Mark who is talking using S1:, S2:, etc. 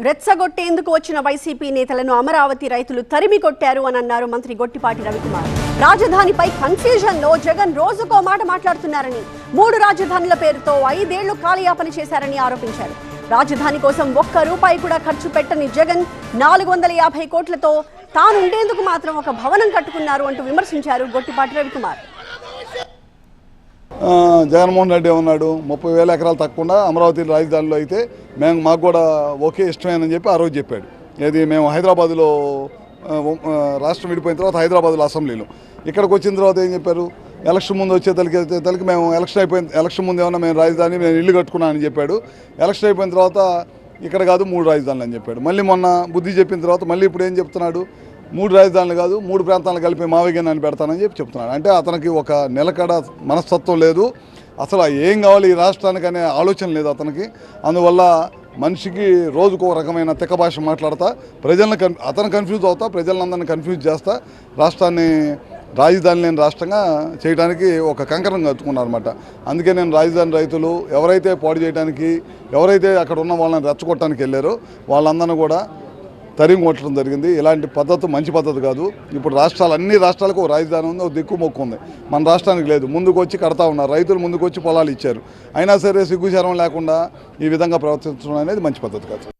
S1: రెచ్చగొట్టేందుకు వచ్చిన వైసీపీ నేతలను అమరావతి రైతులు తరిమి కొట్టారు అని అన్నారు మంత్రి గొట్టిపాటి రవికుమార్. రాజధానిపై కన్ఫ్యూజన్ లో జగన్ రోజుకో మాట మాట్లాడుతున్నారని, 3 రాజధానుల పేరుతో 5 ఏళ్లు కాలయాపన చేశారని ఆరోపించారు. రాజధాని కోసం ఒక్క రూపాయి కూడా ఖర్చు పెట్టని జగన్ 450 కోట్లతో తానుండేందుకు మాత్రం ఒక భవనం కట్టుకున్నారు అంటూ విమర్శించారు గొట్టిపాటి రవికుమార్.
S2: జగన్మోహన్ రెడ్డి ఉన్నాడు 30,000 ఎకరాలు తక్కువ అమరావతి రాజధానిలో అయితే మాకు కూడా ఒకే ఇష్టమేనని చెప్పి ఆ రోజు చెప్పాడు. ఏది మేము హైదరాబాద్లో రాష్ట్రం విడిపోయిన తర్వాత హైదరాబాద్లో అసెంబ్లీలో ఇక్కడికి వచ్చిన తర్వాత ఏం చెప్పారు, ఎలక్షన్ ముందు వచ్చే తలకి మేము ఎలక్షన్ ముందు ఏమన్నా మేము రాజధాని నేను ఇల్లు కట్టుకున్నానని చెప్పాడు. ఎలక్షన్ అయిపోయిన తర్వాత ఇక్కడ కాదు 3 రాజధానులు అని చెప్పాడు. మళ్ళీ మొన్న బుద్ధి చెప్పిన తర్వాత మళ్ళీ ఇప్పుడు ఏం చెప్తున్నాడు, 3 రాజధానులు కాదు 3 ప్రాంతాలను కలిపి మావిగేనాన్ని పెడతానని చెప్తున్నాడు. అంటే అతనికి ఒక నిలకడ మనస్తత్వం లేదు, అసలు ఏం కావాలి ఈ రాష్ట్రానికి అనే ఆలోచన లేదు అతనికి. అందువల్ల మనిషికి రోజుకు ఒక రకమైన తిక్క భాష మాట్లాడతా అతను కన్ఫ్యూజ్ అవుతా, ప్రజలందరినీ కన్ఫ్యూజ్ చేస్తా రాష్ట్రాన్ని రాజధాని లేని రాష్ట్రంగా చేయడానికి ఒక కంకణం కట్టుకున్నారన్నమాట. అందుకే నేను రాజధాని రైతులు ఎవరైతే పాడు చేయడానికి, ఎవరైతే అక్కడ ఉన్న వాళ్ళని రెచ్చగొట్టడానికి వెళ్ళారో వాళ్ళందరినీ కూడా తరిమి కొట్టడం జరిగింది. ఇలాంటి పద్ధతి మంచి పద్ధతి కాదు. ఇప్పుడు అన్ని రాష్ట్రాలకు ఒక రాజధాని ఉంది, ఒక దిక్కు మొక్కు ఉంది. మన రాష్ట్రానికి లేదు. ముందుకు వచ్చి కడతా ఉన్నారు, రైతులు ముందుకు వచ్చి పొలాలు ఇచ్చారు. అయినా సరే సిగ్గుశరం లేకుండా ఈ విధంగా ప్రవర్తించడం అనేది మంచి పద్ధతి కాదు.